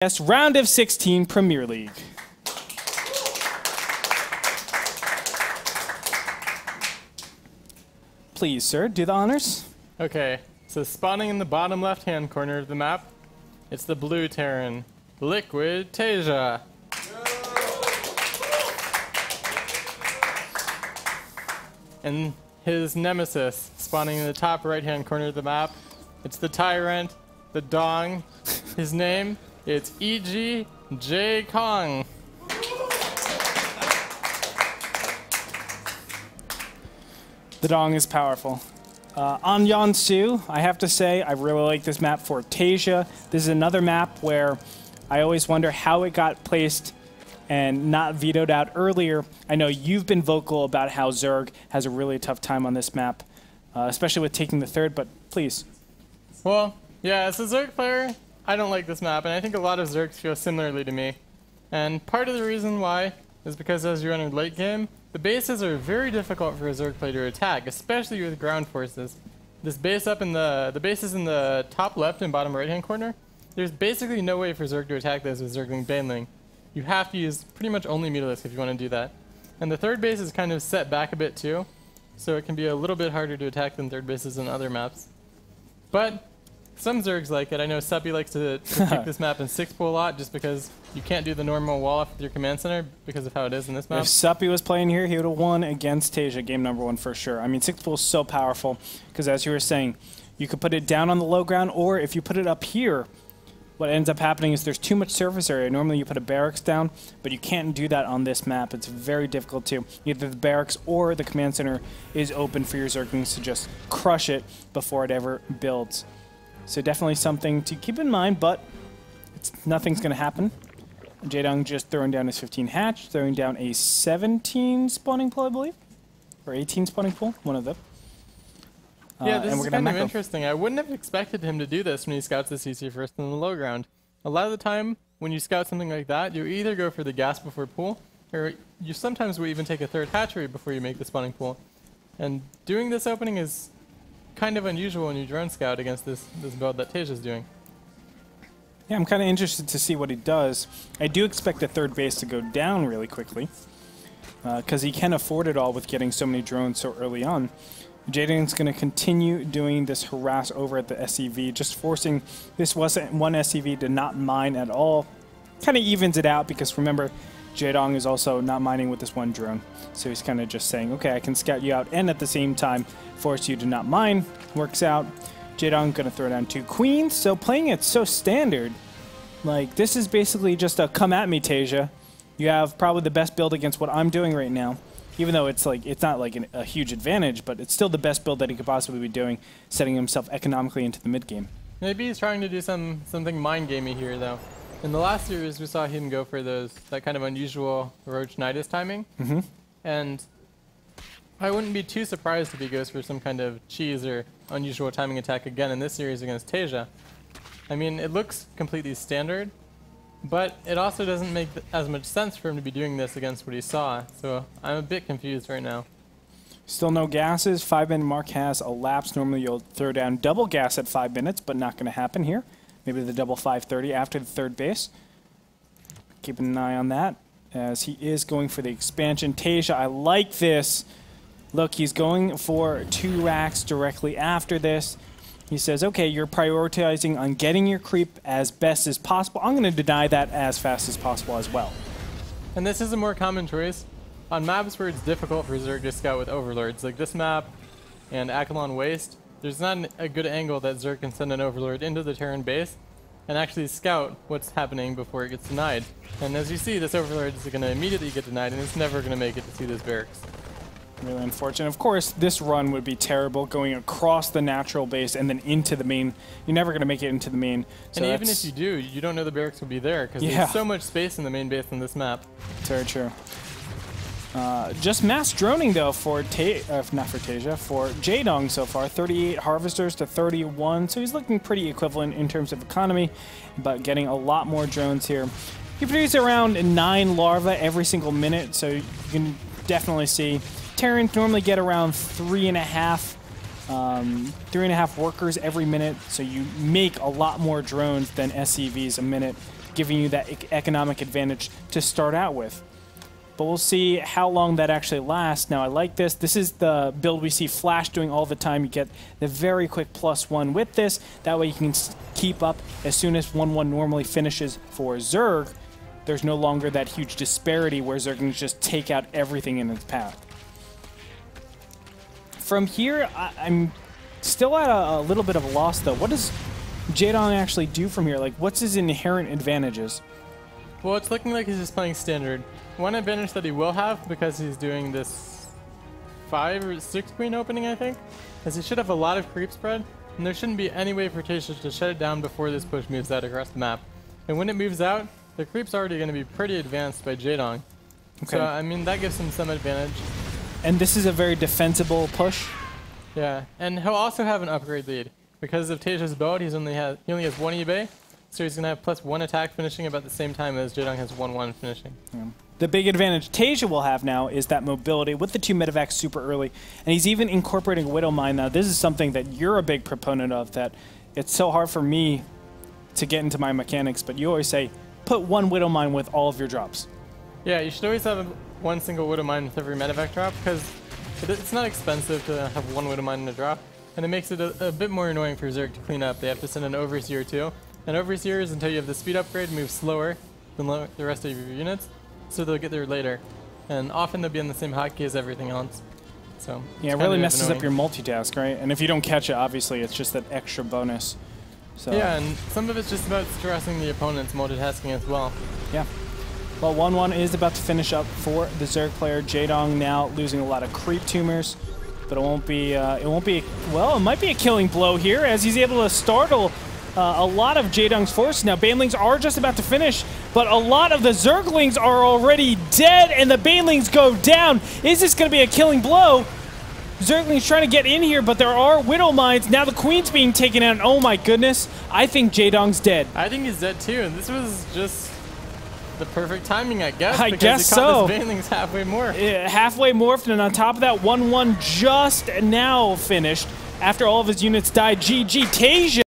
WCS Round of 16 Premier League. Please, sir, do the honors. Okay, so spawning in the bottom left-hand corner of the map, it's the blue Terran, Liquid Taeja. And his nemesis, spawning in the top right-hand corner of the map, it's the Tyrant, the Dong. His name, it's E.G. Jaedong. The Dong is powerful. On Yonsu, I have to say, I really like this map for Taeja. This is another map where I always wonder how it got placed and not vetoed out earlier. I know you've been vocal about how Zerg has a really tough time on this map, especially with taking the third, but please. Well, yeah, as a Zerg player, I don't like this map, and I think a lot of Zergs feel similarly to me. And part of the reason why is because as you enter late game, the bases are very difficult for a Zerg player to attack, especially with ground forces. This base up in the bases in the top left and bottom right hand corner, there's basically no way for Zerg to attack those with Zergling Baneling. You have to use pretty much only Mutalisk if you want to do that. And the third base is kind of set back a bit too, so it can be a little bit harder to attack than third bases in other maps. But some Zergs like it. I know Seppi likes to pick this map in 6-pool a lot just because you can't do the normal wall off with your command center because of how it is in this map. If Seppi was playing here, he would have won against Taeja game number 1 for sure. I mean, 6-pool is so powerful because as you were saying, you could put it down on the low ground, or if you put it up here, what ends up happening is there's too much surface area. Normally you put a barracks down, but you can't do that on this map. It's very difficult to. Either the barracks or the command center is open for your Zerglings to just crush it before it ever builds. So definitely something to keep in mind, but nothing's going to happen. Jaedong just throwing down his 15 hatch, throwing down a 17 spawning pool, I believe. Or 18 spawning pool, one of them. Yeah, this is kind of interesting. I wouldn't have expected him to do this when he scouts the CC first in the low ground. A lot of the time, when you scout something like that, you either go for the gas before pool, or you sometimes will even take a third hatchery before you make the spawning pool. And doing this opening is kind of unusual when you drone scout against this build that Taeja's doing. Yeah, I'm kind of interested to see what he does. I do expect the third base to go down really quickly, because he can afford it all with getting so many drones so early on. Jaedong's going to continue doing this harass over at the SCV, just forcing this one SCV to not mine at all. Kind of evens it out because remember, Jaedong is also not mining with this one drone. So he's kind of just saying, okay, I can scout you out and at the same time force you to not mine. Works out. Jaedong going to throw down 2 queens. So playing it so standard, like this is basically just a come at me, Taeja. You have probably the best build against what I'm doing right now. Even though it's not like a huge advantage, but it's still the best build that he could possibly be doing, setting himself economically into the mid game. Maybe he's trying to do something mind gamey here, though. In the last series, we saw him go for that kind of unusual Roach Nidus timing, and I wouldn't be too surprised if he goes for some kind of cheese or unusual timing attack again in this series against Taeja. I mean, it looks completely standard, but it also doesn't make as much sense for him to be doing this against what he saw, so I'm a bit confused right now. Still no gases. 5-minute mark has elapsed. Normally you'll throw down double gas at 5 minutes, but not going to happen here. Maybe the double 5:30 after the third base. Keeping an eye on that as he is going for the expansion. Taeja, I like this. Look, he's going for 2 racks directly after this. He says, okay, you're prioritizing on getting your creep as best as possible. I'm going to deny that as fast as possible as well. And this is a more common choice. On maps where it's difficult for Zerg to scout with overlords, like this map and Akalon Waste, there's not a good angle that Zerg can send an overlord into the Terran base and actually scout what's happening before it gets denied. And as you see, this overlord is going to immediately get denied, and it's never going to make it to see this barracks. Really unfortunate. Of course, this run would be terrible, going across the natural base and then into the main. You're never going to make it into the main. So and even if you do, you don't know the barracks will be there because there's so much space in the main base on this map. Very true. Just mass droning, though, for not for Taeja, for Jaedong so far. 38 harvesters to 31, so he's looking pretty equivalent in terms of economy, but getting a lot more drones here. He produces around 9 larvae every single minute, so you can definitely see Terrans normally get around 3.5 workers every minute, so you make a lot more drones than SCVs a minute. giving you that economic advantage to start out with. But we'll see how long that actually lasts. Now, I like this. This is the build we see Flash doing all the time. You get the very quick +1 with this. That way you can keep up as soon as 1-1 normally finishes for Zerg. There's no longer that huge disparity where Zerg can just take out everything in its path. From here, I'm still at a little bit of a loss, though. What does Jaedong actually do from here? Like, what's his inherent advantages? Well, it's looking like he's just playing standard. One advantage that he will have, because he's doing this 5 or 6 queen opening, I think, is he should have a lot of creep spread, and there shouldn't be any way for Taeja to shut it down before this push moves out across the map. And when it moves out, the creep's already going to be pretty advanced by Jaedong. Okay. So, I mean, that gives him some advantage. And this is a very defensible push? Yeah, and he'll also have an upgrade lead. Because of Taeja's build, he only has 1 eBay, so he's going to have +1 attack finishing about the same time as Jaedong has 1-1 finishing. Yeah. The big advantage Taeja will have now is that mobility with the 2 medevacs super early, and he's even incorporating Widow Mine now. This is something that you're a big proponent of, that it's so hard for me to get into my mechanics, but you always say, put 1 Widow Mine with all of your drops. Yeah, you should always have 1 single Widow Mine with every medevac drop, because it's not expensive to have 1 Widow Mine in a drop, and it makes it a bit more annoying for Zerg to clean up. They have to send an Overseer too, and Overseers, until you have the speed upgrade, move slower than the rest of your units, so they'll get there later, and often they'll be on the same hotkey as everything else. So yeah, it really messes up your multitask, right? And if you don't catch it, obviously it's just that extra bonus. So yeah, and some of it's just about stressing the opponent's multitasking as well. Yeah. Well, 1-1 is about to finish up for the Zerg player. Jaedong now losing a lot of creep tumors, but it won't be. Well, it might be a killing blow here as he's able to startle a lot of Jaedong's forces. Now, Banelings are just about to finish, but a lot of the Zerglings are already dead, and the Banelings go down. Is this going to be a killing blow? Zerglings trying to get in here, but there are Widow Mines. Now the Queen's being taken out. Oh my goodness. I think Jaedong's dead. I think he's dead too, and this was just the perfect timing, I guess. I guess so. Because he caught his Banelings halfway morphed. Halfway morphed, and on top of that, 1-1 just now finished after all of his units died. GG, Taeja.